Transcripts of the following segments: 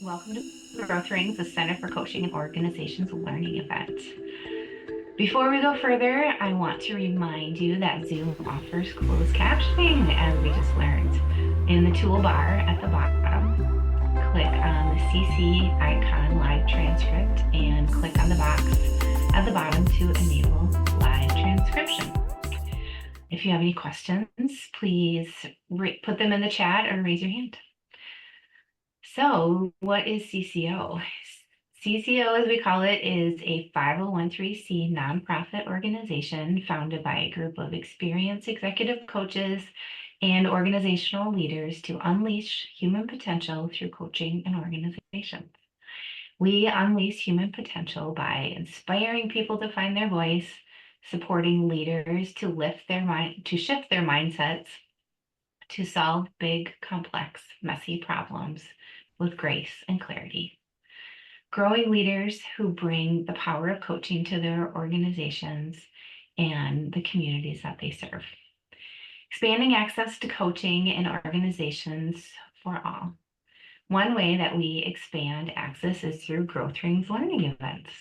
Welcome to Growth Rings, the Center for Coaching and Organizations Learning event. Before we go further, I want to remind you that Zoom offers closed captioning, as we just learned. In the toolbar at the bottom, click on the CC icon live transcript and click on the box at the bottom to enable live transcription. If you have any questions, please put them in the chat or raise your hand. So, what is CCO? CCO, as we call it, is a 501(c) nonprofit organization founded by a group of experienced executive coaches and organizational leaders to unleash human potential through coaching and organizations. We unleash human potential by inspiring people to find their voice, supporting leaders to shift their mindsets, to solve big, complex, messy problems with grace and clarity. Growing leaders who bring the power of coaching to their organizations and the communities that they serve. Expanding access to coaching in organizations for all. One way that we expand access is through Growth Rings learning events.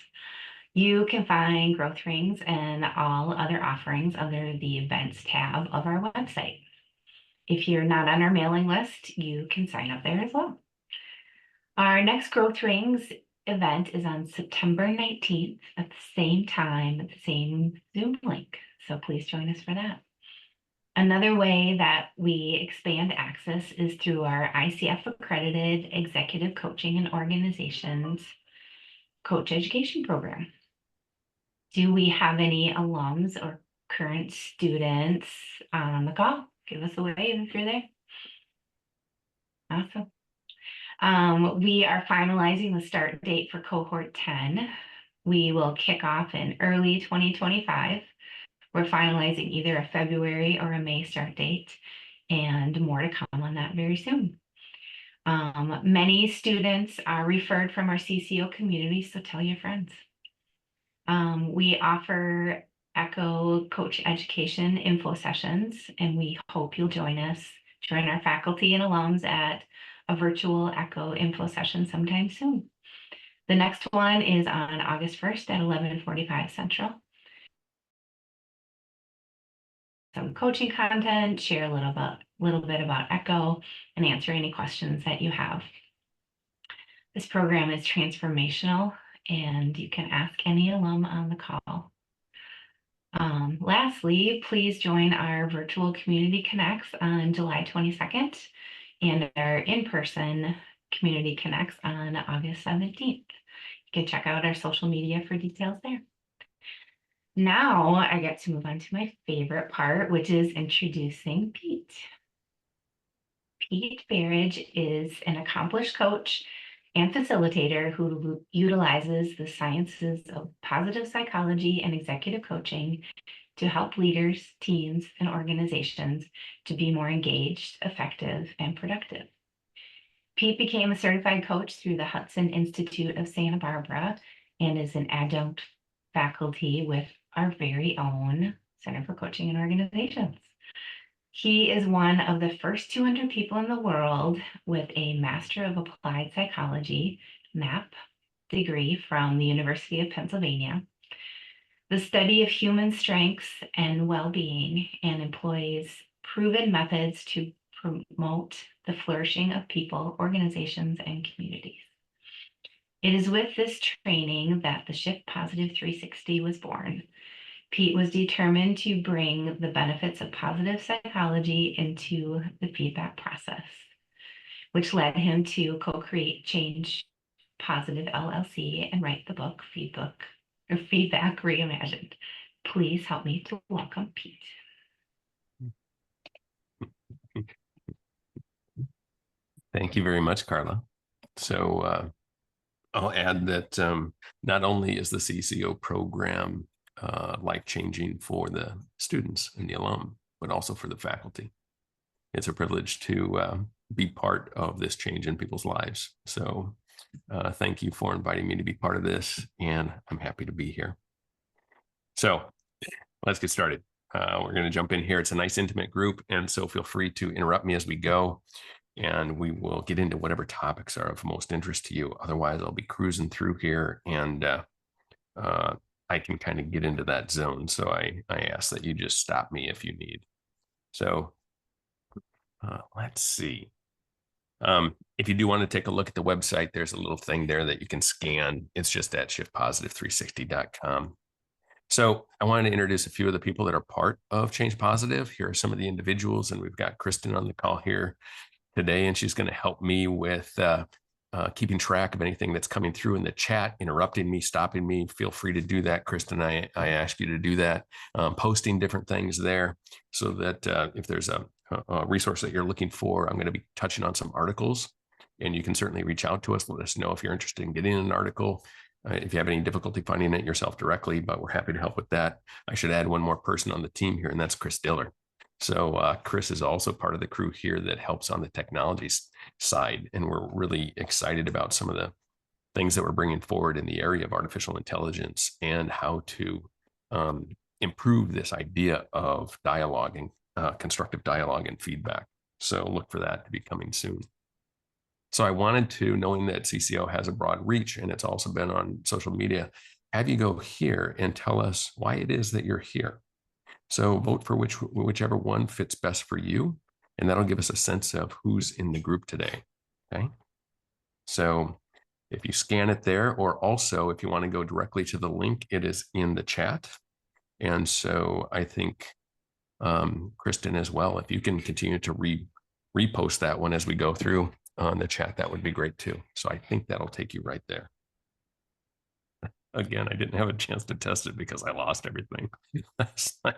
You can find Growth Rings and all other offerings under the events tab of our website. If you're not on our mailing list, you can sign up there as well. Our next Growth Rings event is on September 19th at the same time, at the same Zoom link. So please join us for that. Another way that we expand access is through our ICF accredited executive coaching and organizations coach education program. Do we have any alums or current students on the call? Give us a wave if you're there. Awesome. We are finalizing the start date for cohort 10. We will kick off in early 2025. We're finalizing either a February or a May start date, and more to come on that very soon. Many students are referred from our CCO community, so tell your friends. We offer ECHO Coach Education info sessions, and we hope you'll join our faculty and alums at a virtual ECHO info session sometime soon. The next one is on August 1st at 11:45 Central. Some coaching content, share a little bit about ECHO, and answer any questions that you have. This program is transformational, and you can ask any alum on the call. Lastly, please join our virtual Community Connects on July 22nd and our in-person Community Connects on August 17th. You can check out our social media for details there. Now I get to move on to my favorite part, which is introducing Pete. Pete Berridge is an accomplished coach and facilitator who utilizes the sciences of positive psychology and executive coaching to help leaders, teams, and organizations to be more engaged, effective, and productive. Pete became a certified coach through the Hudson Institute of Santa Barbara and is an adjunct faculty with our very own Center for Coaching and Organizations. He is one of the first 200 people in the world with a Master of Applied Psychology, MAPP, degree from the University of Pennsylvania. The study of human strengths and well-being, and employs proven methods to promote the flourishing of people, organizations, and communities. It is with this training that the Shift Positive 360 was born. Pete was determined to bring the benefits of positive psychology into the feedback process, which led him to co-create Change Positive LLC and write the book Feedback Reimagined. Please help me to welcome Pete. Thank you very much, Carla. So I'll add that not only is the CCO program life-changing for the students and the alum, but also for the faculty. It's a privilege to be part of this change in people's lives. So thank you for inviting me to be part of this, and I'm happy to be here. So let's get started. We're going to jump in here. It's a nice intimate group, and so feel free to interrupt me as we go. and we will get into whatever topics are of most interest to you. Otherwise, I'll be cruising through here, and I can kind of get into that zone. So I ask that you just stop me if you need. So let's see. If you do want to take a look at the website, there's a little thing there that you can scan. It's just at shiftpositive360.com. So I wanted to introduce a few of the people that are part of Change Positive. Here are some of the individuals, and we've got Kristen on the call here today, and she's going to help me with keeping track of anything that's coming through in the chat, interrupting me, stopping me. Feel free to do that, Kristen. I ask you to do that, posting different things there so that if there's a resource that you're looking for, I'm going to be touching on some articles, and you can certainly reach out to us. Let us know if you're interested in getting an article. If you have any difficulty finding it yourself directly, but we're happy to help with that. I should add one more person on the team here, and that's Chris Diller. So Chris is also part of the crew here that helps on the technology side. And we're really excited about some of the things that we're bringing forward in the area of artificial intelligence and how to improve this idea of dialogue and constructive dialogue and feedback. So look for that to be coming soon. So I wanted to, knowing that CCO has a broad reach and it's also been on social media, have you go here and tell us why it is that you're here. So vote for whichever one fits best for you, and that'll give us a sense of who's in the group today. Okay. So if you scan it there, or also if you want to go directly to the link, it is in the chat. And so I think Kristen as well, if you can continue to repost that one as we go through on the chat, that would be great too. So I think that'll take you right there. Again, I didn't have a chance to test it because I lost everything last night.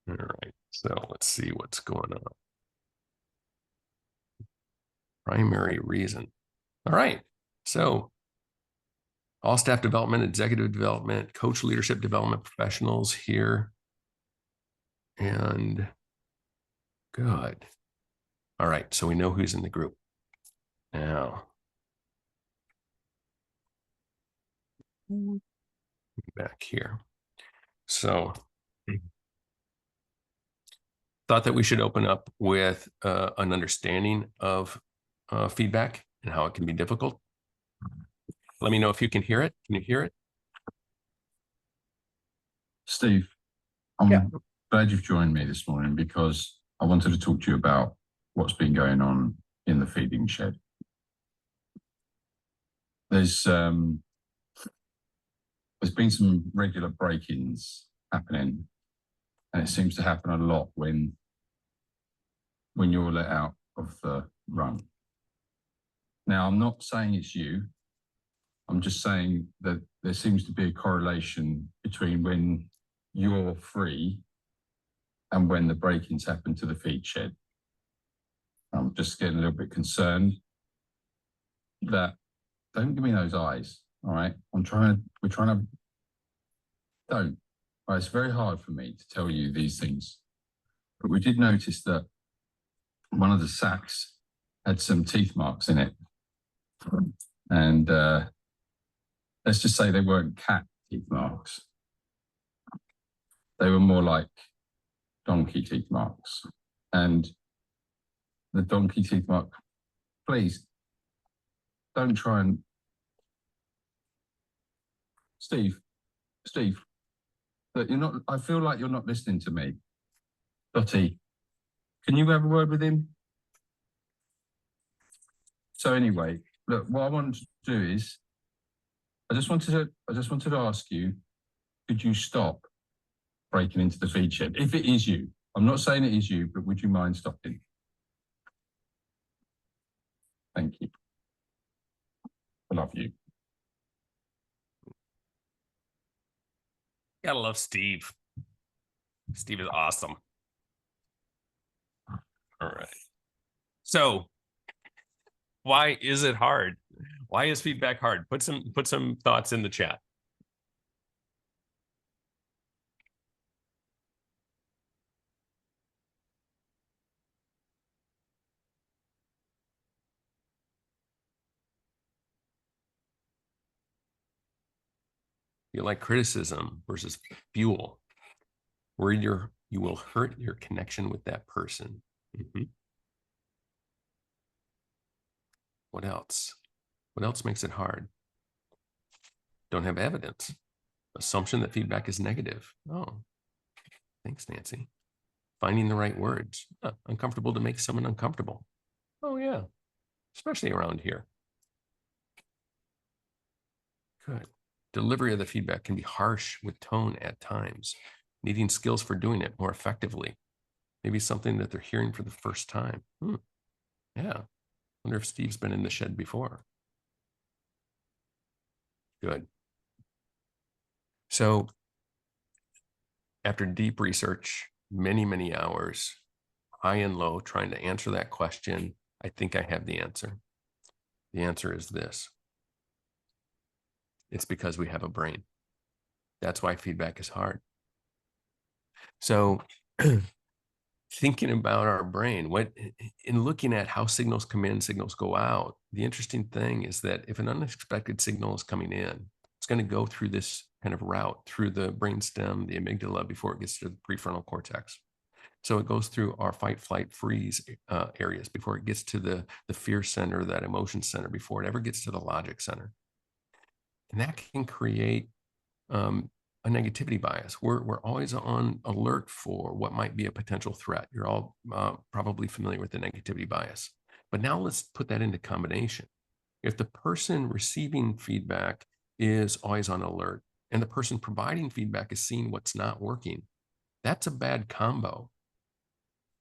All right, so let's see what's going on. Primary reason. All right, so all staff development, executive development, coach leadership development professionals here. And good. All right, so we know who's in the group. Now, back here. So thought that we should open up with an understanding of feedback and how it can be difficult. Let me know if you can hear it. Can you hear it? Steve, I'm glad you've joined me this morning because I wanted to talk to you about what's been going on in the feeding shed. There's been some regular break-ins happening, and it seems to happen a lot when you're let out of the run. Now, I'm not saying it's you. I'm just saying that there seems to be a correlation between when you're free and when the break-ins happen to the feed shed. I'm just getting a little bit concerned that don't give me those eyes. All right. We're trying to don't. Right, it's very hard for me to tell you these things, but we did notice that one of the sacks had some teeth marks in it. And let's just say they weren't cat teeth marks. They were more like donkey teeth marks. And the donkey teeth mark, please don't try and Steve, that you're not, I feel like you're not listening to me. Dottie, can you have a word with him? So anyway, look, what I wanted to do is, I just wanted to ask you, could you stop breaking into the feed shed? If it is you, I'm not saying it is you, but would you mind stopping? Thank you. I love you. Gotta love Steve. Steve is awesome. All right. So why is it hard? Why is feedback hard? Put some thoughts in the chat. You like criticism versus fuel, where you will hurt your connection with that person. What else? What else makes it hard? Don't have evidence. Assumption that feedback is negative. Oh, thanks, Nancy. Finding the right words. Uncomfortable to make someone uncomfortable. Oh, yeah, especially around here. Good. Delivery of the feedback can be harsh with tone at times, needing skills for doing it more effectively. Maybe something that they're hearing for the first time. Yeah. Wonder if Steve's been in the shed before. Good. So after deep research, many, many hours, high and low, trying to answer that question, I think I have the answer. The answer is this. It's because we have a brain. That's why feedback is hard. So thinking about our brain, in looking at how signals come in, signals go out, the interesting thing is that if an unexpected signal is coming in, it's going to go through this kind of route through the brainstem, the amygdala, before it gets to the prefrontal cortex. So it goes through our fight, flight, freeze areas before it gets to the fear center, that emotion center, before it ever gets to the logic center. And that can create a negativity bias. We're always on alert for what might be a potential threat. You're all probably familiar with the negativity bias. But now let's put that into combination. If the person receiving feedback is always on alert and the person providing feedback is seeing what's not working, that's a bad combo.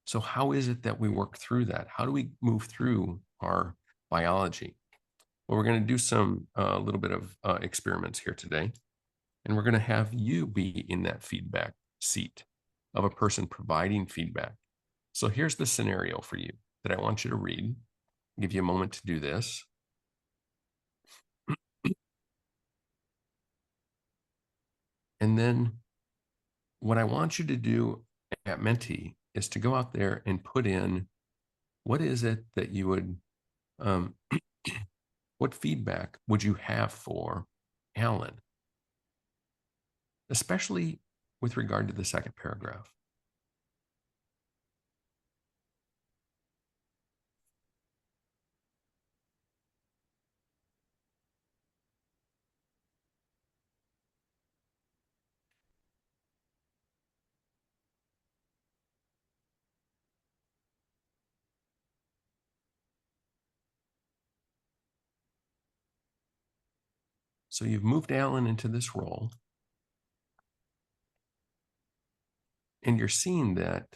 So how is it that we work through that? How do we move through our biology? Well, we're going to do some little bit of experiments here today. And we're going to have you be in that feedback seat of a person providing feedback. So here's the scenario for you that I want you to read. I'll give you a moment to do this. And then what I want you to do at Menti is to go out there and put in, what is it that you would, what feedback would you have for Alan? Especially with regard to the second paragraph. So you've moved Alan into this role, and you're seeing that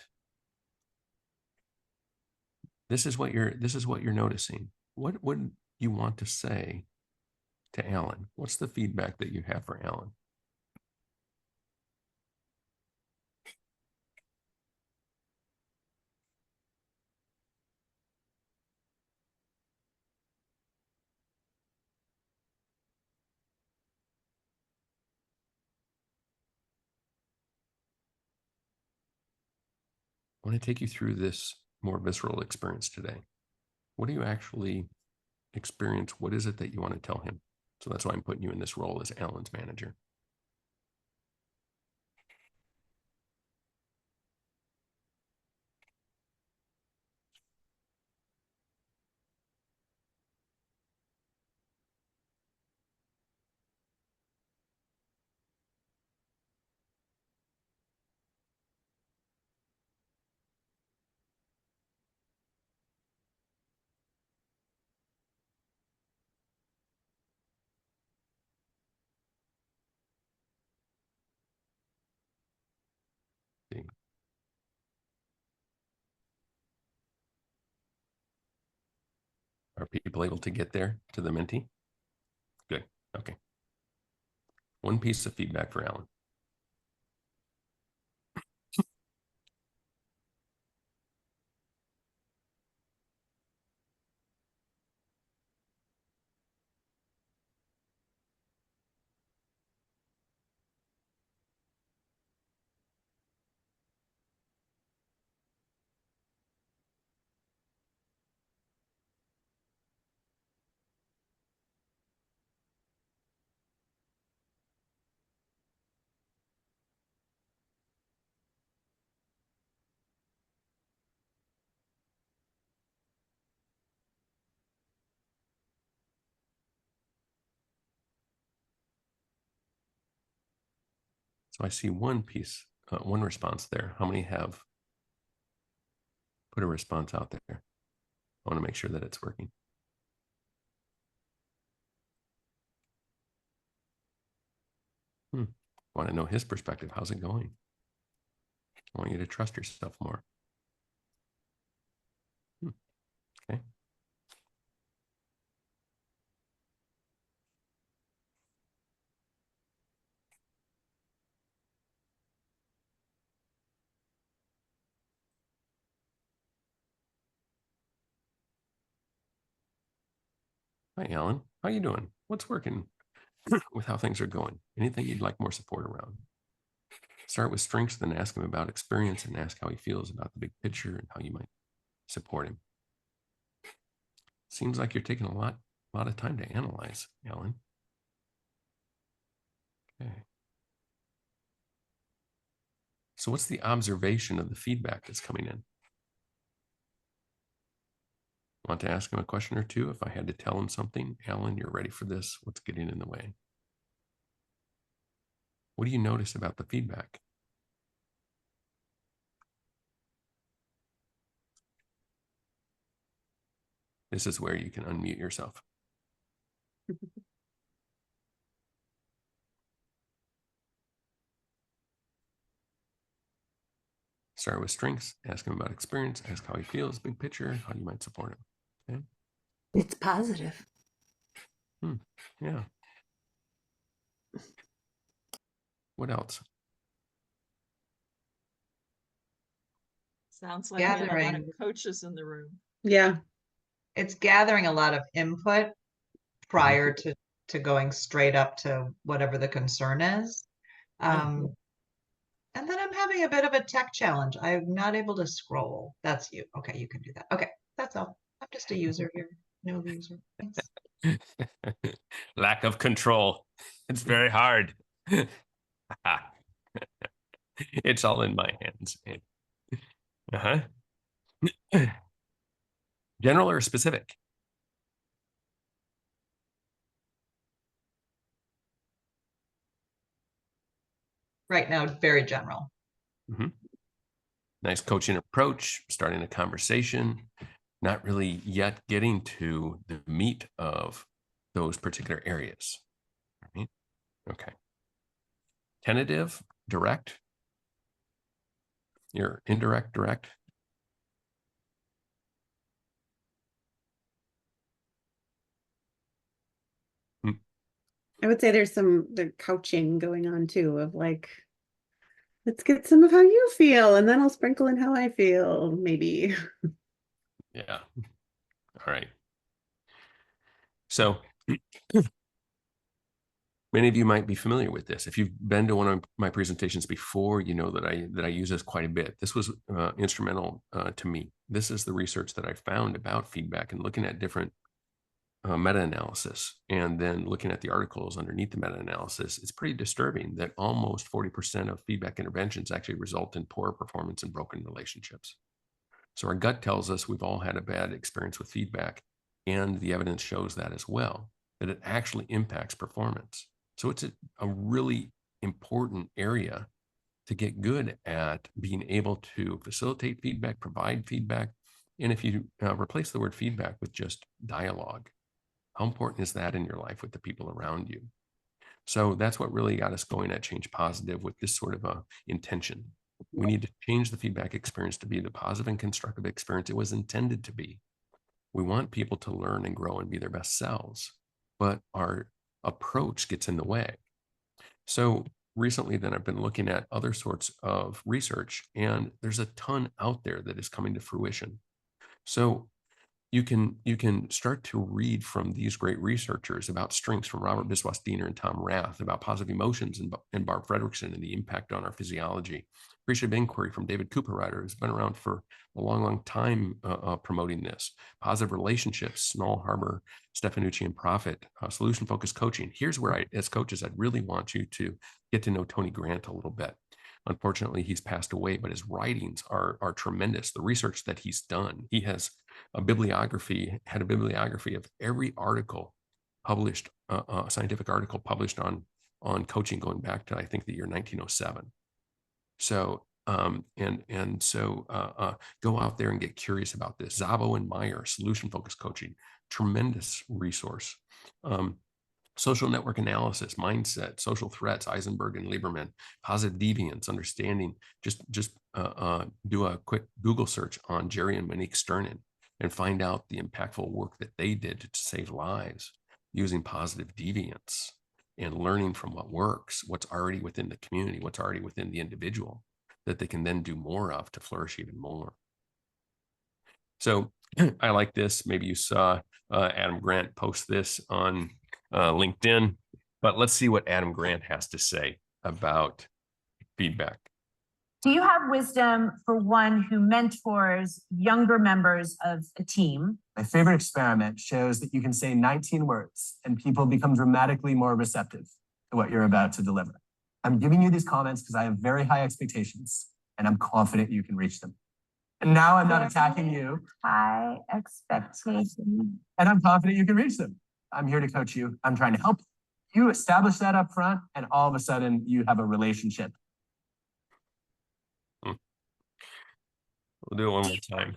this is what you're noticing. What would you want to say to Alan? What's the feedback that you have for Alan? I want to take you through this more visceral experience today. What do you actually experience? What is it that you want to tell him? So that's why I'm putting you in this role as Alan's manager. See? Are people able to get there to the Menti? Good. Okay. One piece of feedback for Alan. So I see one piece, one response there. How many have put a response out there? I want to make sure that it's working. I want to know his perspective. How's it going? I want you to trust yourself more. Okay. Hi, Alan. How you doing? What's working with how things are going? Anything you'd like more support around? Start with strengths, then ask him about experience and ask how he feels about the big picture and how you might support him. Seems like you're taking a lot of time to analyze, Alan. Okay. So what's the observation of the feedback that's coming in? Want to ask him a question or two? If I had to tell him something, Alan, you're ready for this. What's getting in the way? What do you notice about the feedback? This is where you can unmute yourself. Start with strengths, ask him about experience, ask how he feels, big picture, how you might support him. Okay. It's positive. Yeah. What else? Sounds like you have a lot of Gathering. coaches in the room. Yeah. It's gathering a lot of input prior to going straight up to whatever the concern is. And then I'm having a bit of a tech challenge. I'm not able to scroll. That's you. Okay, you can do that. Okay, that's all. I'm just a user here. No user. Thanks. Lack of control. It's very hard. It's all in my hands. General or specific? Right now, very general. Nice coaching approach, starting a conversation, not really yet getting to the meat of those particular areas. Right? Okay. Tentative, direct. Your indirect, direct. I would say there's the coaching going on too, of like, let's get some of how you feel, and then I'll sprinkle in how I feel, maybe. Yeah. All right. So many of you might be familiar with this. If you've been to one of my presentations before, you know that I use this quite a bit. This was instrumental to me. This is the research that I found about feedback and looking at different meta-analysis and then looking at the articles underneath the meta-analysis. It's pretty disturbing that almost 40% of feedback interventions actually result in poor performance and broken relationships. So our gut tells us we've all had a bad experience with feedback, and the evidence shows that as well, that it actually impacts performance. So it's a really important area to get good at being able to facilitate feedback, provide feedback. And if you replace the word feedback with just dialogue, how important is that in your life with the people around you? So that's what really got us going at Change Positive with this sort of a intention. We need to change the feedback experience to be the positive and constructive experience it was intended to be. We want people to learn and grow and be their best selves, but our approach gets in the way. So recently then I've been looking at other sorts of research, and there's a ton out there that is coming to fruition. So you can start to read from these great researchers about strengths from Robert Biswas-Diener and Tom Rath, about positive emotions and Barb Fredrickson and the impact on our physiology. Appreciative inquiry from David Cooperrider, who's been around for a long time promoting this. Positive relationships, Snall, Harbor, Stefanucci, and Profit. Solution-focused coaching. Here's where as coaches, I'd really want you to get to know Tony Grant a little bit. Unfortunately, he's passed away, but his writings are tremendous. The research that he's done, he has had a bibliography of every article published, scientific article published on on coaching going back to, I think, the year 1907. So, go out there and get curious about this. Szabo and Meyer, solution-focused coaching, tremendous resource. Social network analysis, mindset, social threats, Eisenberg and Lieberman, positive deviance, understanding. Just do a quick Google search on Jerry and Monique Sternin and find out the impactful work that they did to save lives using positive deviance and learning from what works, what's already within the community, what's already within the individual, that they can then do more of to flourish even more. So I like this. Maybe you saw Adam Grant post this on LinkedIn, but let's see what Adam Grant has to say about feedback. Do you have wisdom for one who mentors younger members of a team? My favorite experiment shows that you can say 19 words and people become dramatically more receptive to what you're about to deliver. I'm giving you these comments because I have very high expectations and I'm confident you can reach them. And now I'm not attacking you. High expectations. And I'm confident you can reach them. I'm here to coach you. I'm trying to help you establish that up front, and all of a sudden you have a relationship. We'll do it one more time.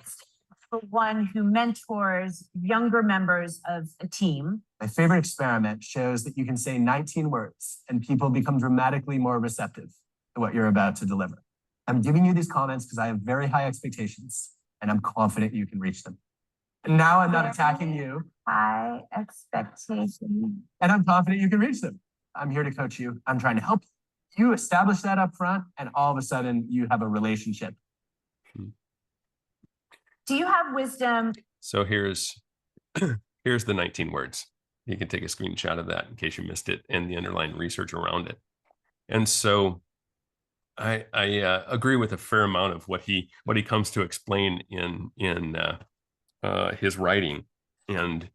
For one who mentors younger members of a team. My favorite experiment shows that you can say 19 words and people become dramatically more receptive to what you're about to deliver. I'm giving you these comments because I have very high expectations and I'm confident you can reach them. And now I'm not attacking you. High expectations. And I'm confident you can reach them. I'm here to coach you. I'm trying to help you establish that up front, and all of a sudden you have a relationship. Do you have wisdom? So here's the 19 words. You can take a screenshot of that in case you missed it and the underlying research around it. And so I agree with a fair amount of what he comes to explain in his writing. And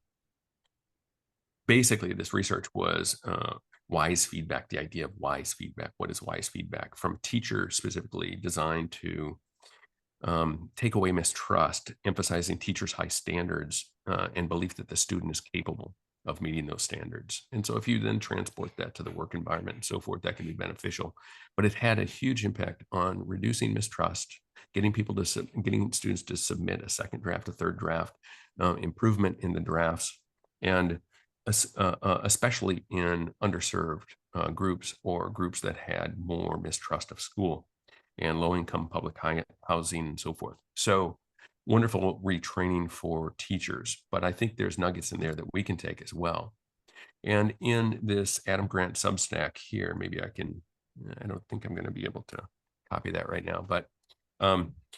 basically this research was wise feedback, the idea of wise feedback. What is wise feedback? From teachers specifically, designed to take away mistrust, emphasizing teachers' high standards and belief that the student is capable of meeting those standards. And so if you then transport that to the work environment and so forth, that can be beneficial. But it had a huge impact on reducing mistrust, getting students to submit a second draft, a third draft, improvement in the drafts, and especially in underserved groups or groups that had more mistrust of school and low-income public housing and so forth. So wonderful retraining for teachers, but I think there's nuggets in there that we can take as well. And in this Adam Grant Substack here, maybe I don't think I'm going to be able to copy that right now, but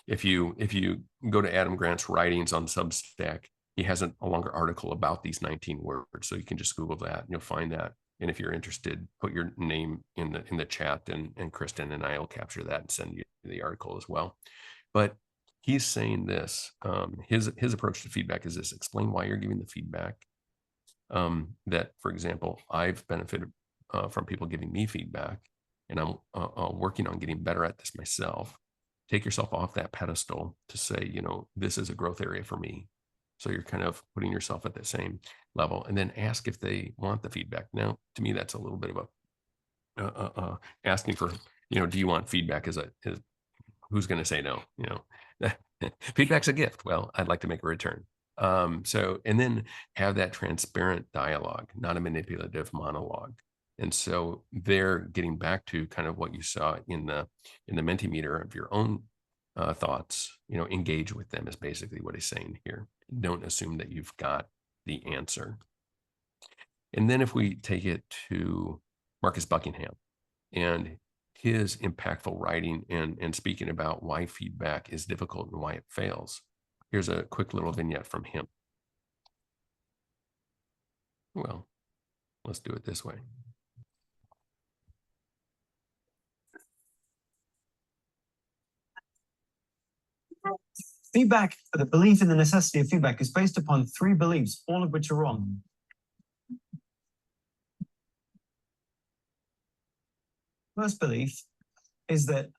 if you go to Adam Grant's writings on Substack, he has a longer article about these 19 words, so you can just Google that and you'll find that. And if you're interested, put your name in the chat, and Kristen and I will capture that and send you the article as well. But he's saying this, his approach to feedback is this: explain why you're giving the feedback. That, for example, I've benefited from people giving me feedback, and I'm working on getting better at this myself. Take yourself off that pedestal to say, this is a growth area for me. So you're kind of putting yourself at the same level, and then ask if they want the feedback. Now, to me, that's a little bit of asking for, do you want feedback? Who's going to say no? Feedback's a gift. Well, I'd like to make a return. And then have that transparent dialogue, not a manipulative monologue. And so they're getting back to kind of what you saw in the Mentimeter of your own thoughts. Engage with them is basically what he's saying here. Don't assume that you've got the answer. And then if we take it to Marcus Buckingham and his impactful writing and speaking about why feedback is difficult and why it fails, here's a quick little vignette from him. Well, let's do it this way. Feedback, the belief in the necessity of feedback, is based upon 3 beliefs, all of which are wrong. First belief is that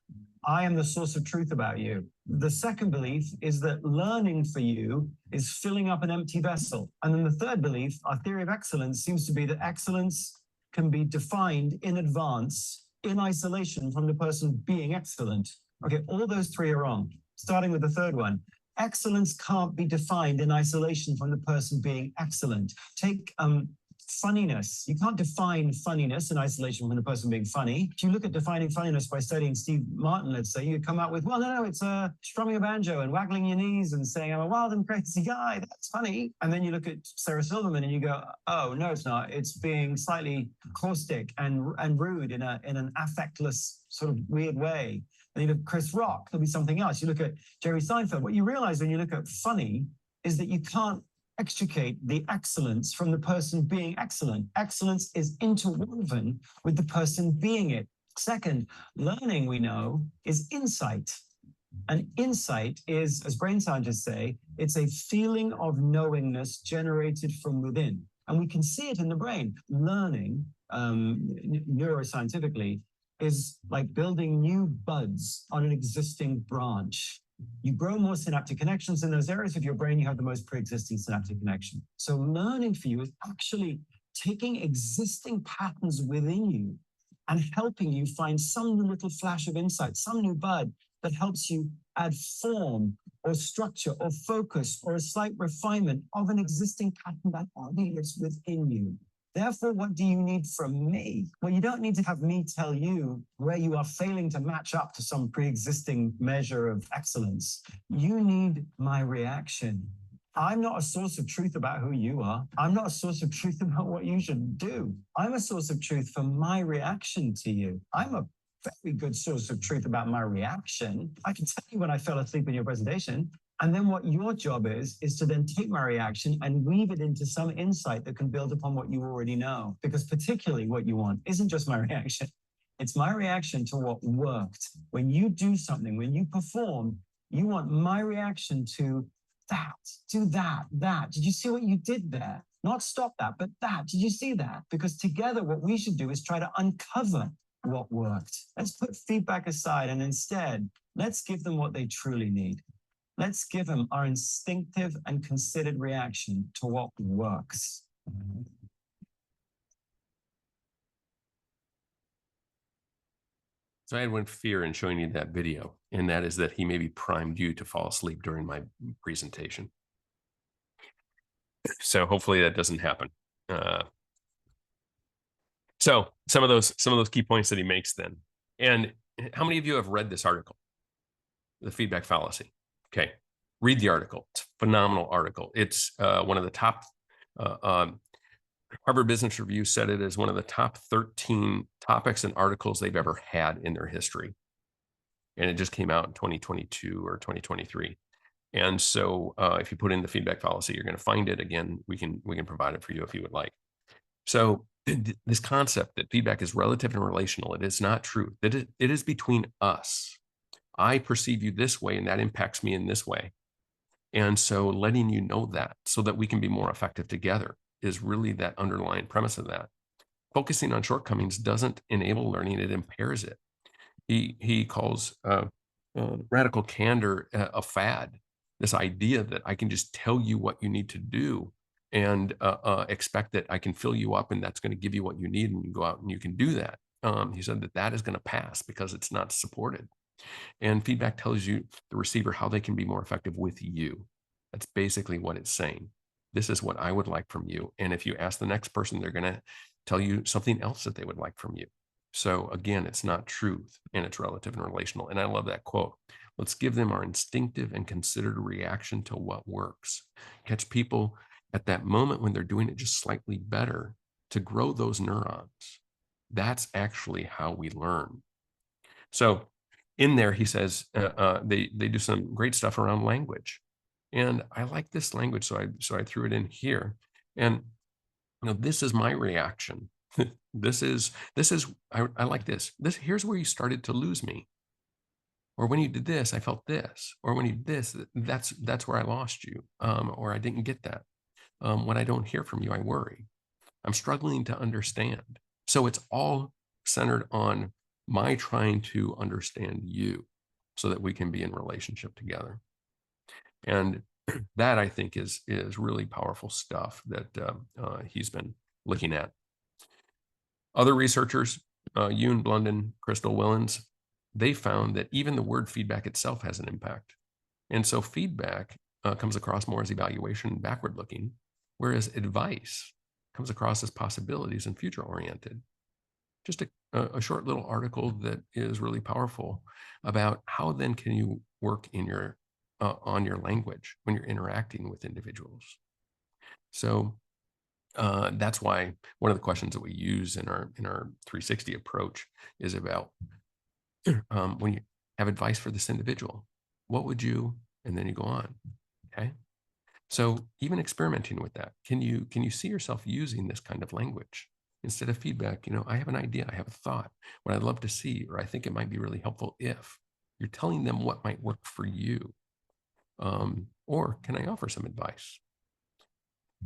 I am the source of truth about you. The second belief is that learning for you is filling up an empty vessel. And then the third belief, our theory of excellence, seems to be that excellence can be defined in advance in isolation from the person being excellent. Okay, all those three are wrong. Starting with the third one. Excellence can't be defined in isolation from the person being excellent. Take funniness. You can't define funniness in isolation from the person being funny. If you look at defining funniness by studying Steve Martin, let's say, you come out with, well, no, it's strumming a banjo and waggling your knees and saying, I'm a wild and crazy guy. That's funny. And then you look at Sarah Silverman and you go, oh, no, it's not. It's being slightly caustic and rude in an affectless sort of weird way. And you look at Chris Rock, there'll be something else. You look at Jerry Seinfeld. What you realize when you look at funny is that you can't extricate the excellence from the person being excellent. Excellence is interwoven with the person being it. Second, learning, we know, is insight. And insight is, as brain scientists say, it's a feeling of knowingness generated from within. And we can see it in the brain. Learning, neuroscientifically, is like building new buds on an existing branch. You grow more synaptic connections in those areas of your brain you have the most pre-existing synaptic connection. So learning for you is actually taking existing patterns within you and helping you find some little flash of insight, some new bud that helps you add form or structure or focus or a slight refinement of an existing pattern that already is within you. Therefore, what do you need from me? Well, you don't need to have me tell you where you are failing to match up to some pre-existing measure of excellence. You need my reaction. I'm not a source of truth about who you are. I'm not a source of truth about what you should do. I'm a source of truth for my reaction to you. I'm a very good source of truth about my reaction. I can tell you when I fell asleep in your presentation. And then what your job is to then take my reaction and weave it into some insight that can build upon what you already know. Because particularly what you want isn't just my reaction. It's my reaction to what worked. When you do something, when you perform, you want my reaction to that, do that, that. Did you see what you did there? Not stop that, but that. Did you see that? Because together what we should do is try to uncover what worked. Let's put feedback aside and instead, let's give them what they truly need. Let's give them our instinctive and considered reaction to what works. So I had one fear in showing you that video, and that is that he maybe primed you to fall asleep during my presentation. So hopefully that doesn't happen. So some of those key points that he makes then. And how many of you have read this article, The Feedback Fallacy? Okay, read the article. It's a phenomenal article. It's one of the top, Harvard Business Review said it as one of the top 13 topics and articles they've ever had in their history. And it just came out in 2022 or 2023. And so if you put in The Feedback Fallacy, you're going to find it. Again, we can provide it for you if you would like. So this concept that feedback is relative and relational, it is not true. That it is between us. I perceive you this way, and that impacts me in this way. And so letting you know that so that we can be more effective together is really that underlying premise of that. Focusing on shortcomings doesn't enable learning, it impairs it. He calls radical candor a fad, this idea that I can just tell you what you need to do and expect that I can fill you up and that's going to give you what you need and you go out and you can do that. He said that is going to pass because it's not supported. And feedback tells you, the receiver, how they can be more effective with you. That's basically what it's saying. This is what I would like from you. And if you ask the next person, they're going to tell you something else that they would like from you. So again, it's not truth and it's relative and relational. And I love that quote. Let's give them our instinctive and considered reaction to what works. Catch people at that moment when they're doing it just slightly better to grow those neurons. That's actually how we learn. So in there, he says they do some great stuff around language, and I like this language, so I threw it in here. And this is my reaction. this is I like this. Here's where you started to lose me, or when you did this, I felt this, or when you did this, that's where I lost you, or I didn't get that. When I don't hear from you, I worry. I'm struggling to understand. So it's all centered on my trying to understand you so that we can be in relationship together. And that, I think, is really powerful stuff that he's been looking at. Other researchers, Yoon, Blunden, Crystal Willens, they found that even the word feedback itself has an impact. And so feedback comes across more as evaluation, backward looking, whereas advice comes across as possibilities and future oriented. Just a short little article that is really powerful about how then can you work in your on your language when you're interacting with individuals. So that's why one of the questions that we use in our 360 approach is about when you have advice for this individual, what would you, and then you go on. Okay. So even experimenting with that, can you see yourself using this kind of language instead of feedback? I have an idea, I have a thought, what I'd love to see, or I think it might be really helpful if you're telling them what might work for you. Or can I offer some advice?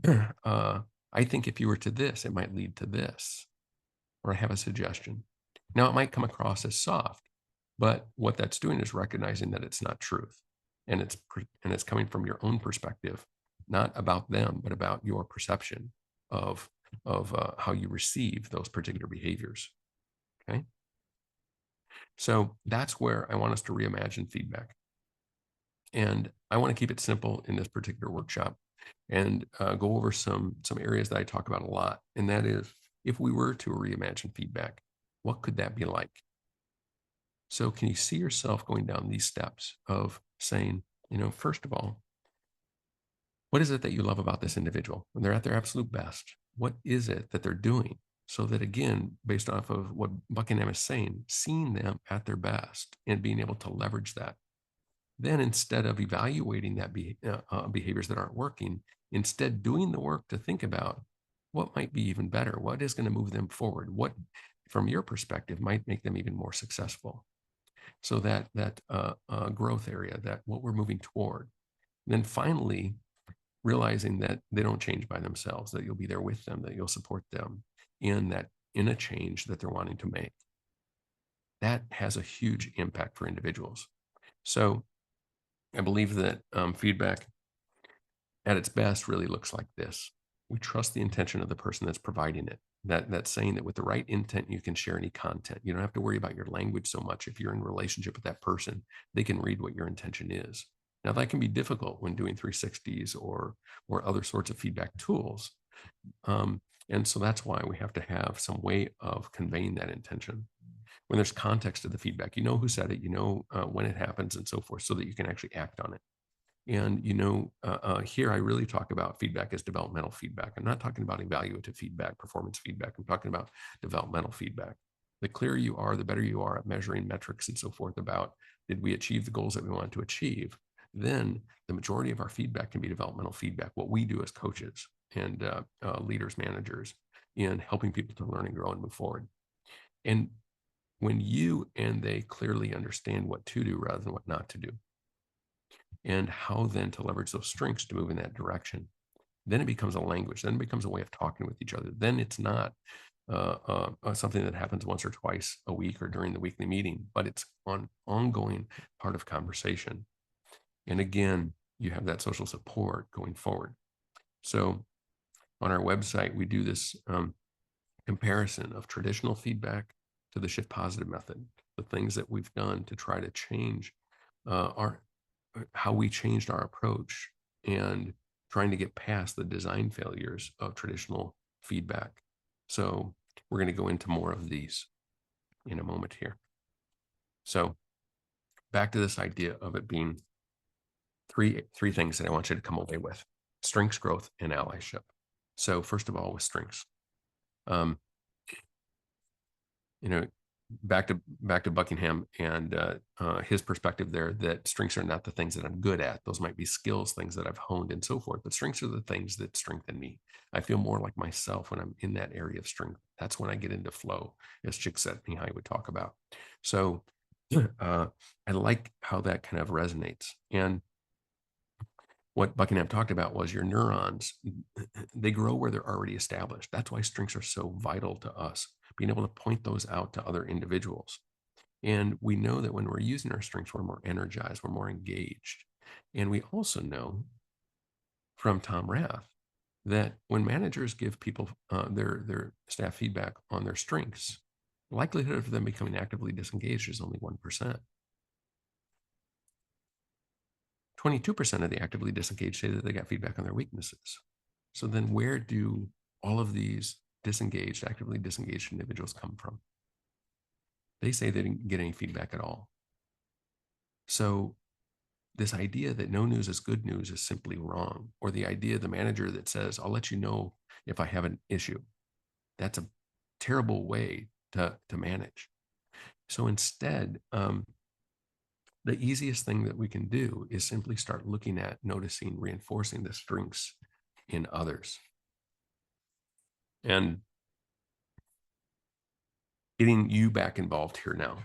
I think if you were to this, it might lead to this, or I have a suggestion. Now it might come across as soft, but what that's doing is recognizing that it's not truth, and it's coming from your own perspective, not about them, but about your perception of how you receive those particular behaviors. Okay, so that's where I want us to reimagine feedback, and I want to keep it simple in this particular workshop, and go over some areas that I talk about a lot, and that is, if we were to reimagine feedback, what could that be like? So can you see yourself going down these steps of saying, first of all, what is it that you love about this individual when they're at their absolute best? What is it that they're doing? So that, again, based off of what Buckingham is saying, seeing them at their best and being able to leverage that. Then instead of evaluating that behaviors that aren't working, instead doing the work to think about what might be even better, what is going to move them forward, what from your perspective might make them even more successful. So that growth area, that what we're moving toward. And then finally, realizing that they don't change by themselves, that you'll be there with them, that you'll support them in a change that they're wanting to make. That has a huge impact for individuals. So I believe that feedback at its best really looks like this. We trust the intention of the person that's providing it. That's saying that with the right intent, you can share any content. You don't have to worry about your language so much. If you're in a relationship with that person, they can read what your intention is. Now, that can be difficult when doing 360s or other sorts of feedback tools. And so that's why we have to have some way of conveying that intention. When there's context to the feedback, you know who said it, when it happens and so forth, so that you can actually act on it. And, here I really talk about feedback as developmental feedback. I'm not talking about evaluative feedback, performance feedback. I'm talking about developmental feedback. The clearer you are, the better you are at measuring metrics and so forth about, did we achieve the goals that we want to achieve? Then the majority of our feedback can be developmental feedback, what we do as coaches and leaders, managers, in helping people to learn and grow and move forward. And when you and they clearly understand what to do rather than what not to do, and how then to leverage those strengths to move in that direction, then it becomes a language, then it becomes a way of talking with each other. Then it's not something that happens once or twice a week or during the weekly meeting, but it's an ongoing part of conversation. And again, you have that social support going forward. So on our website, we do this comparison of traditional feedback to the Shift Positive method, the things that we've done to try to change how we changed our approach and trying to get past the design failures of traditional feedback. So we're going to go into more of these in a moment here. So back to this idea of it being three things that I want you to come away with: strengths, growth, and allyship. So first of all, with strengths, back to Buckingham and his perspective there, that strengths are not the things that I'm good at. Those might be skills, things that I've honed and so forth, but strengths are the things that strengthen me. I feel more like myself when I'm in that area of strength. That's when I get into flow, as Csikszentmihalyi would talk about. So I like how that kind of resonates. And what Buckingham talked about was your neurons, they grow where they're already established. That's why strengths are so vital to us, being able to point those out to other individuals. And we know that when we're using our strengths, we're more energized, we're more engaged. And we also know from Tom Rath that when managers give people their staff feedback on their strengths, the likelihood of them becoming actively disengaged is only 1%. 22% of the actively disengaged say that they got feedback on their weaknesses. So then where do all of these disengaged, actively disengaged individuals come from? They say they didn't get any feedback at all. So this idea that no news is good news is simply wrong, or the idea of the manager that says, I'll let you know if I have an issue. That's a terrible way to manage. So instead, the easiest thing that we can do is simply start looking at, noticing, reinforcing the strengths in others. And getting you back involved here now.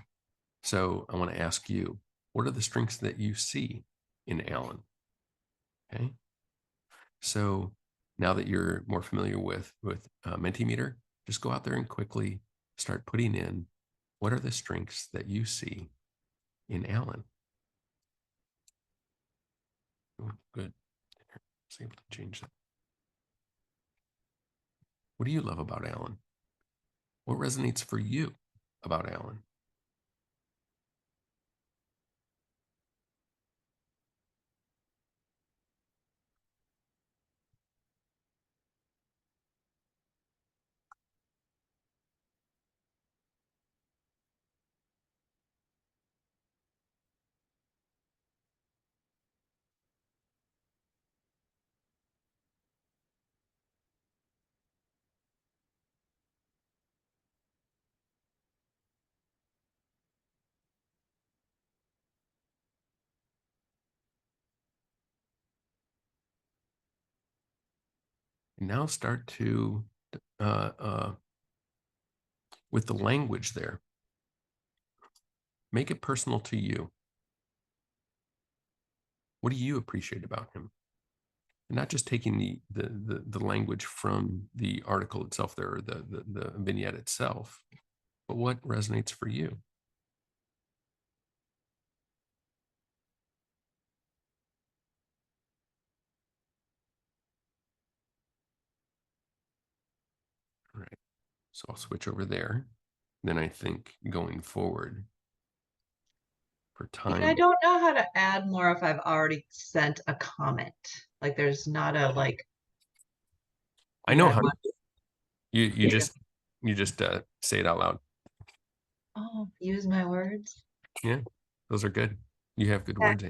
So I want to ask you, what are the strengths that you see in Alan? Okay. So now that you're more familiar with Mentimeter, just go out there and quickly start putting in, what are the strengths that you see in Alan? Oh, good. I was able to change that. What do you love about Alan? What resonates for you about Alan? And now start to, with the language there, make it personal to you. What do you appreciate about him? And not just taking the language from the article itself there, or the vignette itself, but what resonates for you. All right, so I'll switch over there. Then I think going forward for time. I don't know how to add more if I've already sent a comment. Like there's not a like. I know how you Yeah. just say it out loud. Oh, use my words. Yeah, those are good. You have good words.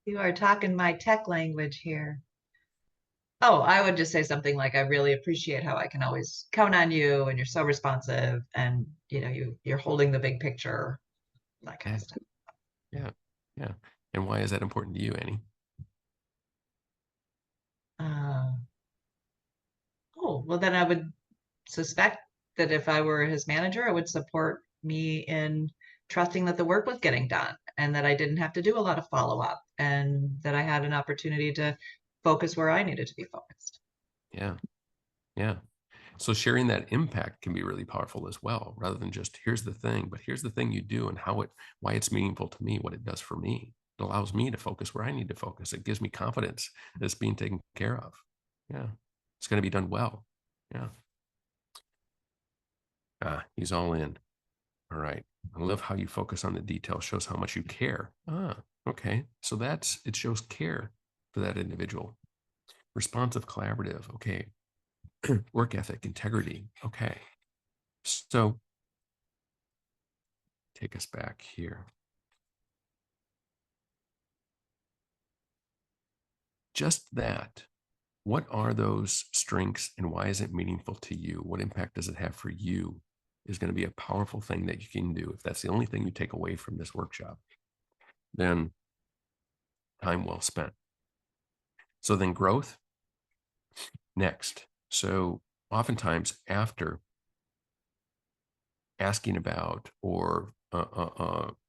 You are talking my tech language here. Oh, I would just say something like, I really appreciate how I can always count on you and you're so responsive and you're holding the big picture, that kind of stuff. Yeah. Yeah. And why is that important to you, Annie? Oh, well, then I would suspect that if I were his manager, it would support me in trusting that the work was getting done and that I didn't have to do a lot of follow-up and that I had an opportunity to focus where I needed to be focused. Yeah. Yeah. So sharing that impact can be really powerful as well, rather than just here's the thing, but here's the thing you do and why it's meaningful to me, what it does for me. It allows me to focus where I need to focus. It gives me confidence that it's being taken care of. Yeah. It's going to be done well. Yeah. He's all in. All right. I love how you focus on the detail, shows how much you care. Okay. So it shows care for that individual. Responsive, collaborative. Okay. Work ethic, integrity. Okay. So take us back here. Just that. What are those strengths and why is it meaningful to you? What impact does it have for you is going to be a powerful thing that you can do. If that's the only thing you take away from this workshop, then time well spent. So then growth next. So oftentimes after asking about or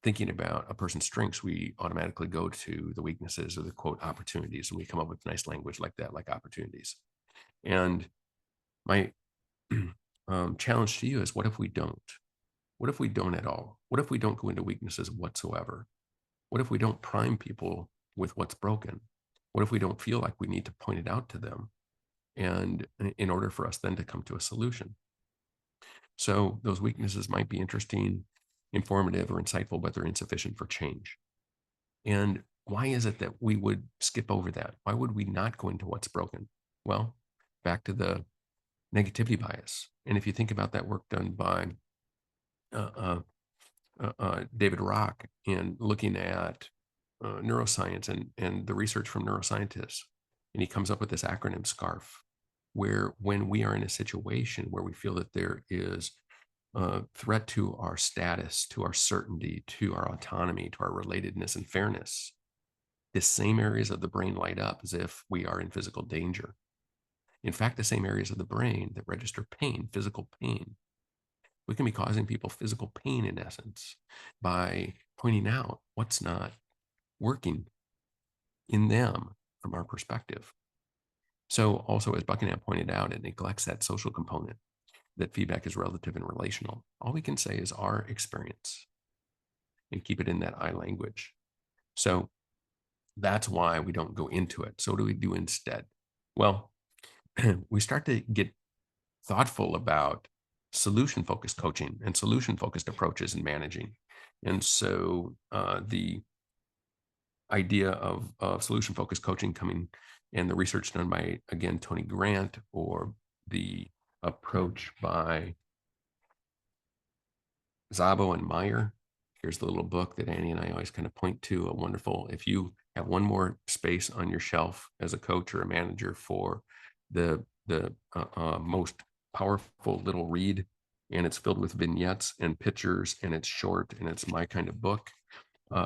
thinking about a person's strengths, we automatically go to the weaknesses or the quote opportunities, and we come up with nice language like that, like opportunities. And my challenge to you is, what if we don't? What if we don't at all? What if we don't go into weaknesses whatsoever? What if we don't prime people with what's broken? What if we don't feel like we need to point it out to them? and in order for us then to come to a solution. So those weaknesses might be interesting, informative, or insightful, but they're insufficient for change. And why is it that we would skip over that? Why would we not go into what's broken? Well, back to the negativity bias. And if you think about that work done by David Rock and looking at neuroscience and the research from neuroscientists, and he comes up with this acronym SCARF, where when we are in a situation where we feel that there is a threat to our status, to our certainty, to our autonomy, to our relatedness and fairness, the same areas of the brain light up as if we are in physical danger. In fact, the same areas of the brain that register pain, physical pain. We can be causing people physical pain, in essence, by pointing out what's not working in them from our perspective. So also, as Buckingham pointed out, it neglects that social component, that feedback is relative and relational. All we can say is our experience and keep it in that I language. So that's why we don't go into it. So what do we do instead? Well, we start to get thoughtful about solution-focused coaching and solution-focused approaches in managing. And so the idea of solution-focused coaching coming and the research done by, again, Tony Grant, or the approach by Szabo and Meyer. Here's the little book that Annie and I always kind of point to, a wonderful, if you have one more space on your shelf as a coach or a manager for the most powerful little read, and it's filled with vignettes and pictures, and it's short, and it's my kind of book.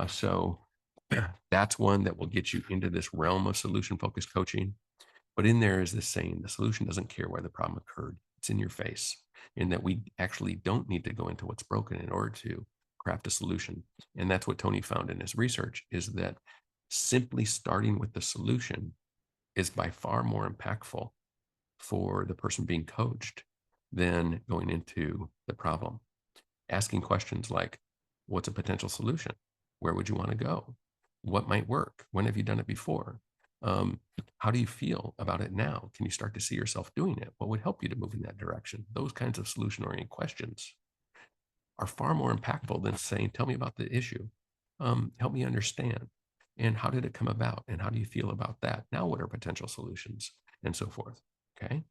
So that's one that will get you into this realm of solution-focused coaching. But in there is this saying, the solution doesn't care where the problem occurred. It's in your face, in that we actually don't need to go into what's broken in order to craft a solution. And that's what Tony found in his research, is that simply starting with the solution is by far more impactful for the person being coached than going into the problem. Asking questions like, what's a potential solution? Where would you want to go? What might work? When have you done it before? How do you feel about it now? Can you start to see yourself doing it? What would help you to move in that direction? Those kinds of solution-oriented questions are far more impactful than saying, tell me about the issue. Help me understand. And how did it come about? And how do you feel about that? Now, what are potential solutions? And so forth. Okay.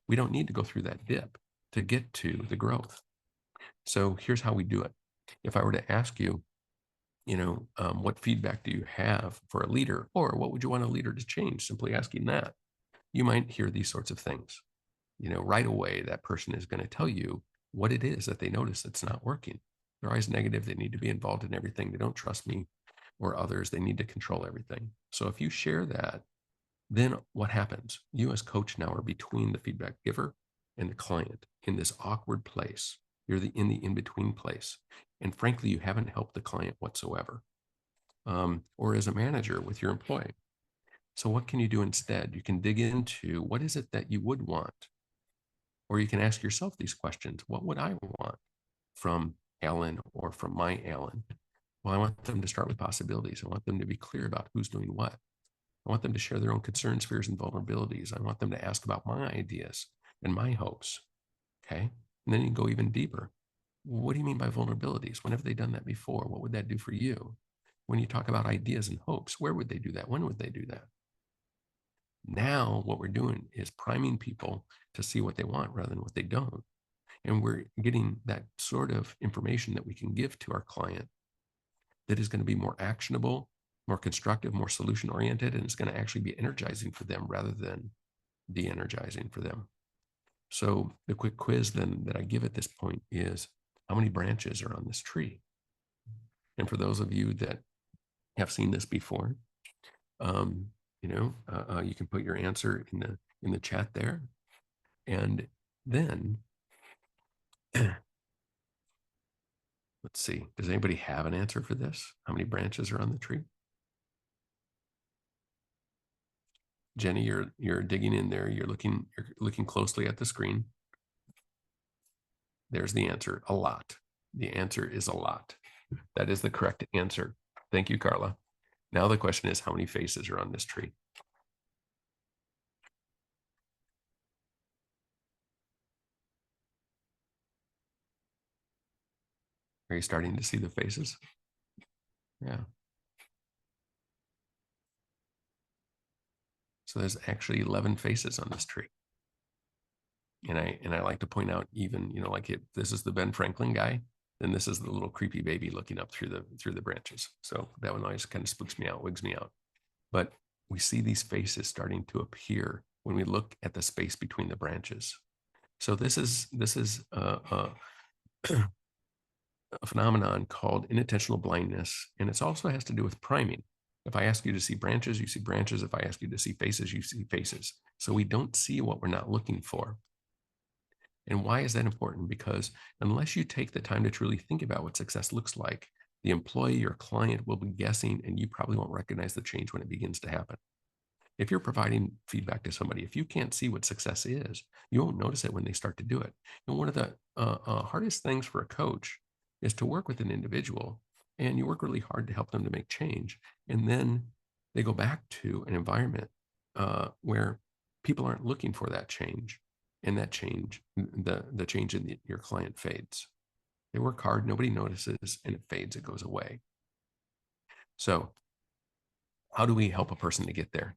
We don't need to go through that dip to get to the growth. So here's how we do it. If I were to ask you, what feedback do you have for a leader, or what would you want a leader to change? Simply asking that, you might hear these sorts of things. Right away, that person is going to tell you what it is that they notice that's not working. They're always negative. They need to be involved in everything. They don't trust me or others. They need to control everything. So if you share that, then what happens? You as coach now are between the feedback giver and the client in this awkward place. You're in the in-between place. And frankly, you haven't helped the client whatsoever. Or as a manager with your employee. So what can you do instead? You can dig into what is it that you would want? Or you can ask yourself these questions. What would I want from Alan or from my Alan? Well, I want them to start with possibilities. I want them to be clear about who's doing what. I want them to share their own concerns, fears, and vulnerabilities. I want them to ask about my ideas and my hopes. Okay. And then you can go even deeper. What do you mean by vulnerabilities? When have they done that before? What would that do for you? When you talk about ideas and hopes, where would they do that? When would they do that? Now, what we're doing is priming people to see what they want rather than what they don't. And we're getting that sort of information that we can give to our client that is going to be more actionable, more constructive, more solution-oriented, and it's going to actually be energizing for them rather than de-energizing for them. So the quick quiz then that I give at this point is, how many branches are on this tree? And for those of you that have seen this before, you can put your answer in the chat there. And then, let's see, does anybody have an answer for this? How many branches are on the tree? Jenny, you're digging in there. You're looking closely at the screen. There's the answer, a lot. The answer is a lot. That is the correct answer. Thank you, Carla. Now the question is, how many faces are on this tree? Are you starting to see the faces? Yeah. So there's actually 11 faces on this tree. And I like to point out, even, you know, like if this is the Ben Franklin guy, then this is the little creepy baby looking up through the branches. So that one always kind of spooks me out, wigs me out. But we see these faces starting to appear when we look at the space between the branches. So this is a phenomenon called inattentional blindness, and it also has to do with priming. If I ask you to see branches, you see branches. If I ask you to see faces, you see faces. So we don't see what we're not looking for. And why is that important? Because unless you take the time to truly think about what success looks like, the employee or client will be guessing, and you probably won't recognize the change when it begins to happen. If you're providing feedback to somebody, if you can't see what success is, you won't notice it when they start to do it. And one of the hardest things for a coach is to work with an individual, and you work really hard to help them to make change. And then they go back to an environment where people aren't looking for that change. And that change, the change in your client fades. They work hard, nobody notices, and it fades, it goes away. So how do we help a person to get there?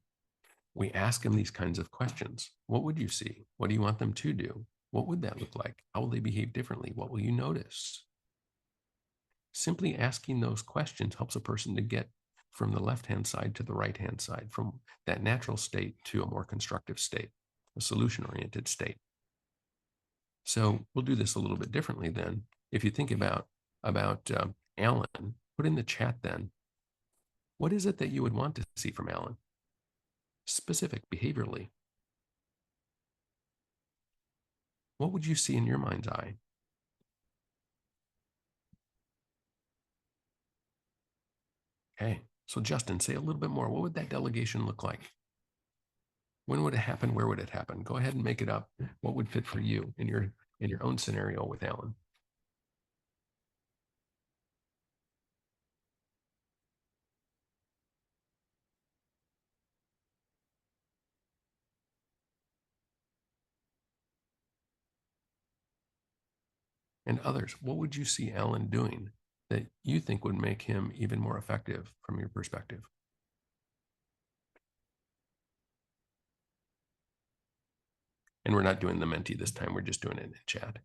We ask them these kinds of questions. What would you see? What do you want them to do? What would that look like? How will they behave differently? What will you notice? Simply asking those questions helps a person to get from the left-hand side to the right-hand side, from that natural state to a more constructive state, a solution-oriented state. So we'll do this a little bit differently then. If you think about Alan, put in the chat then, what is it that you would want to see from Alan? Specific, behaviorally. What would you see in your mind's eye? Okay, so Justin, say a little bit more. What would that delegation look like? When would it happen? Where would it happen? Go ahead and make it up. What would fit for you in your own scenario with Alan? And others, what would you see Alan doing that you think would make him even more effective from your perspective? And we're not doing the Menti this time. We're just doing it in chat.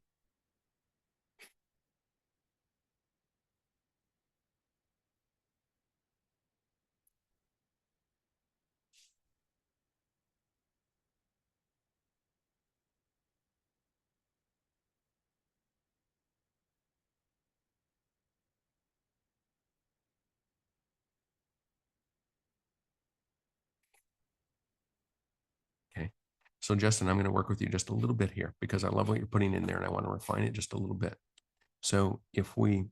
Okay. So Justin, I'm going to work with you just a little bit here because I love what you're putting in there and I want to refine it just a little bit. So if we,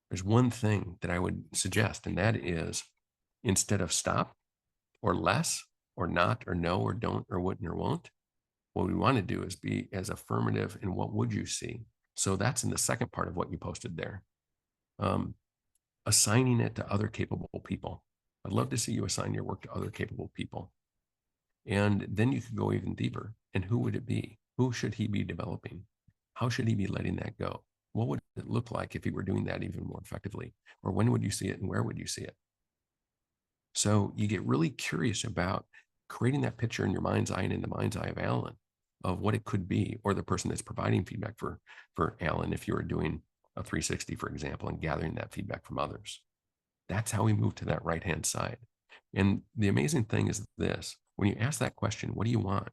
there's one thing that I would suggest, and that is instead of stop or less or not or no or don't or wouldn't or won't, what we want to do is be as affirmative in what would you see. So that's in the second part of what you posted there. Assigning it to other capable people. I'd love to see you assign your work to other capable people. And then you could go even deeper. And who would it be? Who should he be developing? How should he be letting that go? What would it look like if he were doing that even more effectively? Or when would you see it and where would you see it? So you get really curious about creating that picture in your mind's eye and in the mind's eye of Alan of what it could be, or the person that's providing feedback for Alan if you were doing a 360, for example, and gathering that feedback from others. That's how we move to that right-hand side. And the amazing thing is this, when you ask that question, what do you want?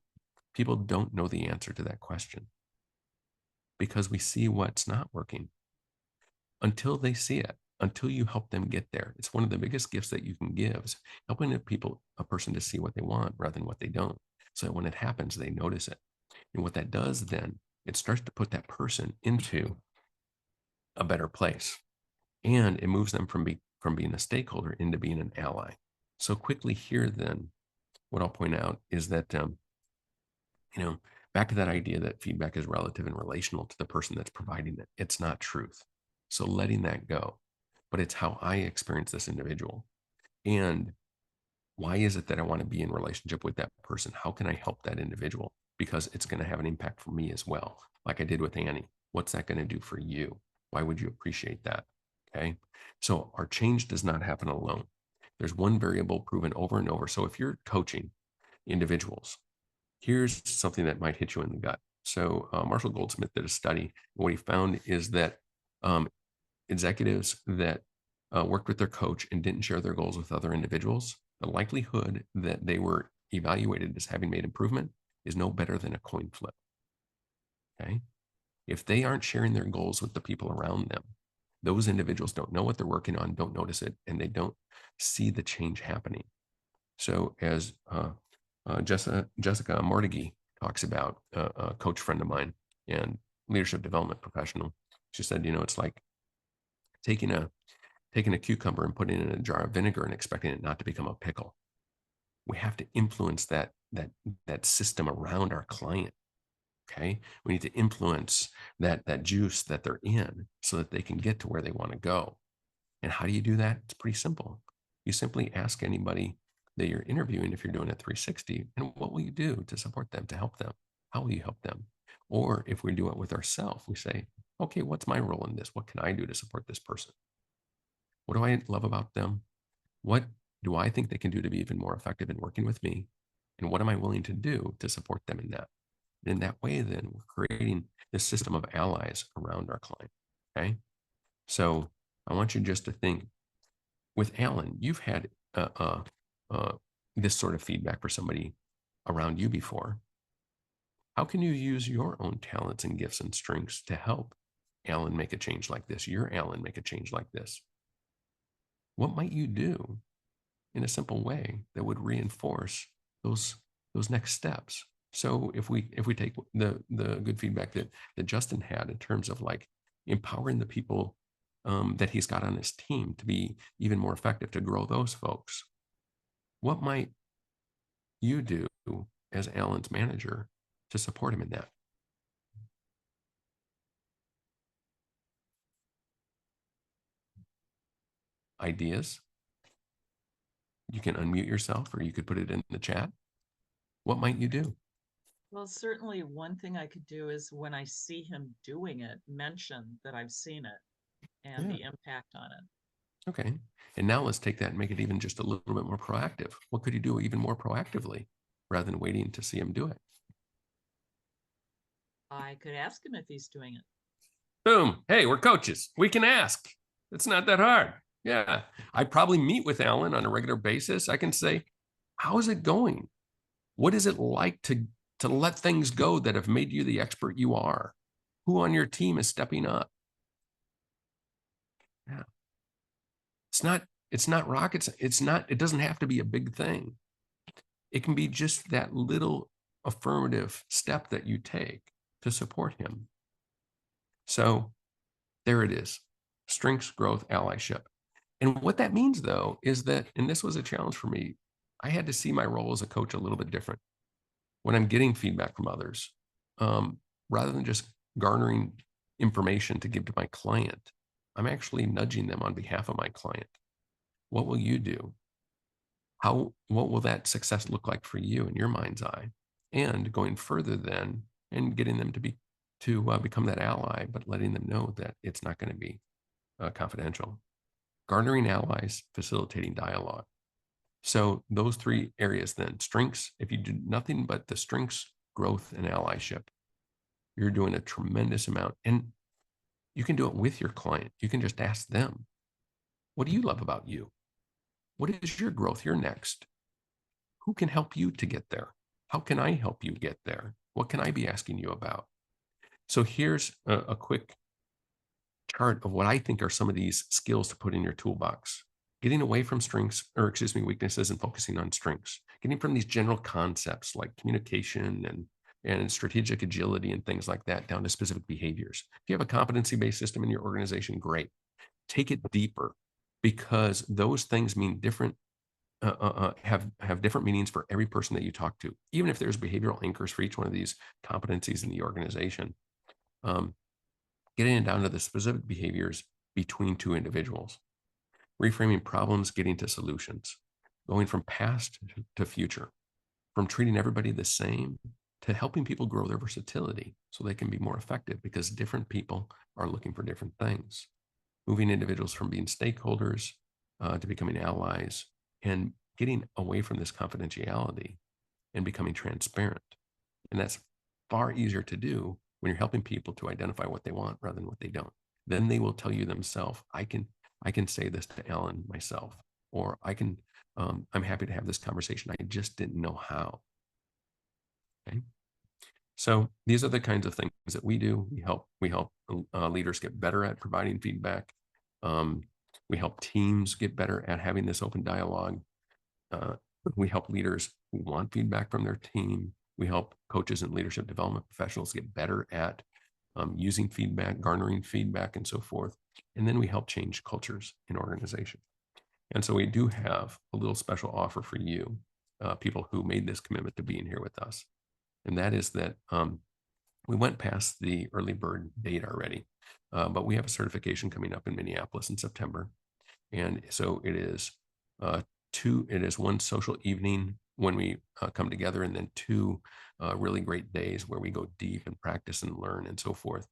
People don't know the answer to that question because we see what's not working until they see it, until you help them get there. It's one of the biggest gifts that you can give, is helping a person to see what they want rather than what they don't. So that when it happens, they notice it. And what that does then, it starts to put that person into a better place. And it moves them from being a stakeholder into being an ally. So quickly here then, what I'll point out is that, back to that idea that feedback is relative and relational to the person that's providing it. It's not truth. So letting that go, but it's how I experience this individual. And why is it that I want to be in relationship with that person? How can I help that individual? because it's going to have an impact for me as well. Like I did with Annie. What's that going to do for you? Why would you appreciate that? Okay. So our change does not happen alone. There's one variable proven over and over. So if you're coaching individuals, here's something that might hit you in the gut. So Marshall Goldsmith did a study. What he found is that executives that worked with their coach and didn't share their goals with other individuals, the likelihood that they were evaluated as having made improvement is no better than a coin flip. Okay. If they aren't sharing their goals with the people around them, those individuals don't know what they're working on, don't notice it, and they don't see the change happening. So as Jessica Mortigi talks about, a coach friend of mine and leadership development professional, she said, it's like taking a cucumber and putting it in a jar of vinegar and expecting it not to become a pickle. We have to influence that system around our client. Okay. We need to influence that juice that they're in so that they can get to where they want to go. And how do you do that? It's pretty simple. You simply ask anybody that you're interviewing, if you're doing a 360, and what will you do to support them, to help them? How will you help them? Or if we do it with ourselves, we say, okay, what's my role in this? What can I do to support this person? What do I love about them? What do I think they can do to be even more effective in working with me? And what am I willing to do to support them in that? In that way, then we're creating this system of allies around our client. Okay. So I want you just to think with Alan, you've had this sort of feedback for somebody around you before. How can you use your own talents and gifts and strengths to help Alan make a change like this? Your Alan make a change like this? What might you do in a simple way that would reinforce those next steps? So if we take the good feedback that Justin had in terms of like empowering the people that he's got on his team to be even more effective, to grow those folks, what might you do as Alan's manager to support him in that? Ideas? You can unmute yourself, or you could put it in the chat. What might you do? Well, certainly one thing I could do is when I see him doing it, mention that I've seen it and the impact on it. Okay. And now let's take that and make it even just a little bit more proactive. What could you do even more proactively rather than waiting to see him do it? I could ask him if he's doing it. Boom. Hey, we're coaches. We can ask. It's not that hard. Yeah. I probably meet with Alan on a regular basis. I can say, how is it going? What is it like to let things go that have made you the expert you are? Who on your team is stepping up? Yeah. It's not rockets. It doesn't have to be a big thing. It can be just that little affirmative step that you take to support him. So there it is. Strengths, growth, allyship. And what that means though, is that, and this was a challenge for me, I had to see my role as a coach a little bit different. When I'm getting feedback from others, rather than just garnering information to give to my client, I'm actually nudging them on behalf of my client. What will you do? What will that success look like for you in your mind's eye? And going further then, and getting them to become that ally, but letting them know that it's not going to be confidential. Garnering allies, facilitating dialogue. So those three areas then, strengths, if you do nothing but the strengths, growth, and allyship, you're doing a tremendous amount. And you can do it with your client. You can just ask them, what do you love about you? What is your growth, your next? Who can help you to get there? How can I help you get there? What can I be asking you about? So here's a quick chart of what I think are some of these skills to put in your toolbox. Getting away from weaknesses and focusing on strengths. Getting from these general concepts like communication and strategic agility and things like that down to specific behaviors. If you have a competency-based system in your organization, great. Take it deeper, because those things mean different, have different meanings for every person that you talk to, even if there's behavioral anchors for each one of these competencies in the organization. Getting it down to the specific behaviors between two individuals. Reframing problems, getting to solutions. Going from past to future. From treating everybody the same to helping people grow their versatility so they can be more effective, because different people are looking for different things. Moving individuals from being stakeholders to becoming allies, and getting away from this confidentiality and becoming transparent. And that's far easier to do when you're helping people to identify what they want rather than what they don't. Then they will tell you themselves, I can say this to Ellen myself, or I'm happy to have this conversation. I just didn't know how. Okay. So these are the kinds of things that we do. We help leaders get better at providing feedback. We help teams get better at having this open dialogue. We help leaders who want feedback from their team. We help coaches and leadership development professionals get better at using feedback, garnering feedback, and so forth. And then we help change cultures in organizations. And so we do have a little special offer for you, people who made this commitment to being here with us. And that is that we went past the early bird date already, but we have a certification coming up in Minneapolis in September. And so it is one social evening when we come together, and then 2 really great days where we go deep and practice and learn and so forth.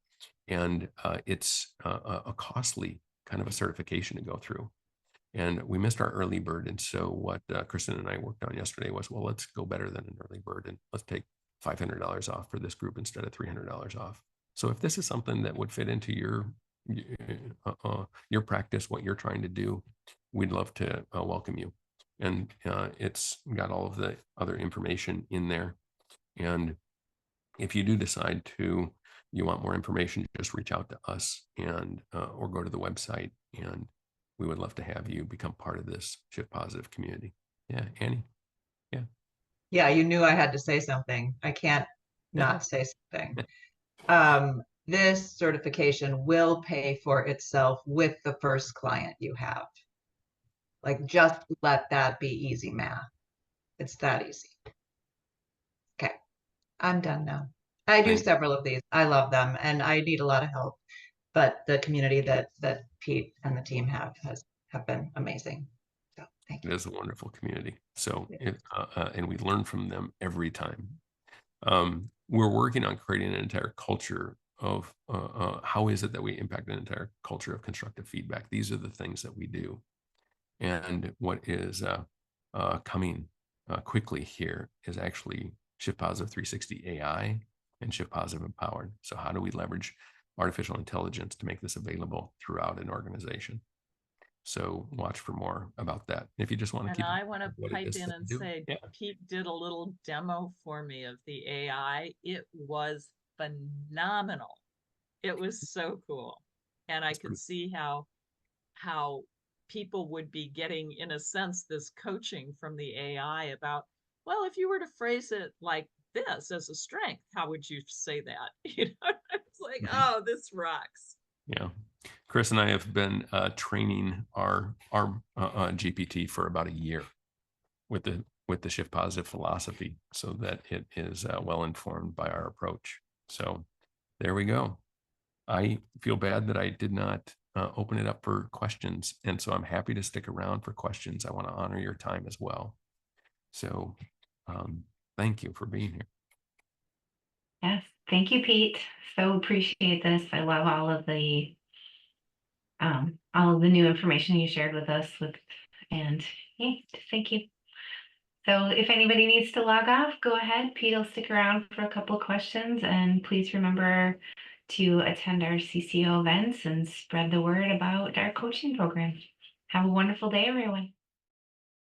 And it's a costly kind of a certification to go through. And we missed our early bird. And so what Kristen and I worked on yesterday was, well, let's go better than an early bird, and let's take $500 off for this group instead of $300 off. So if this is something that would fit into your practice, what you're trying to do, we'd love to welcome you. And it's got all of the other information in there. And if you do decide you want more information, just reach out to us and or go to the website, and we would love to have you become part of this Shift Positive community. Yeah, Annie. Yeah. Yeah, you knew I had to say something. I can't not say something. This certification will pay for itself with the first client you have. Like, just let that be easy math. It's that easy. Okay, I'm done now. I do several of these. I love them, and I need a lot of help. But the community that Pete and the team have been amazing. So thank you. It is a wonderful community. So and we learn from them every time. We're working on creating an entire culture of how is it that we impact an entire culture of constructive feedback. These are the things that we do. And what is coming quickly here is actually Shift Positive 360 AI and Shift Positive Empowered. So how do we leverage artificial intelligence to make this available throughout an organization? So watch for more about that. If you just want to And I want to pipe in and say, yeah. Pete did a little demo for me of the AI. It was phenomenal. It was so cool. And I could see how people would be getting, in a sense, this coaching from the AI about, well, if you were to phrase it like this as a strength, how would you say that? You know, it's like, oh, this rocks. Yeah. Chris and I have been training our GPT for about a year with the Shift Positive philosophy, so that it is well informed by our approach. So there we go. I feel bad that I did not open it up for questions, and so I'm happy to stick around for questions. I want to honor your time as well. So thank you for being here. Yes, thank you, Pete. So appreciate this. I love all of the new information you shared with us and thank you. So if anybody needs to log off, go ahead. Pete will stick around for a couple of questions, and please remember to attend our CCO events and spread the word about our coaching program. Have a wonderful day, everyone.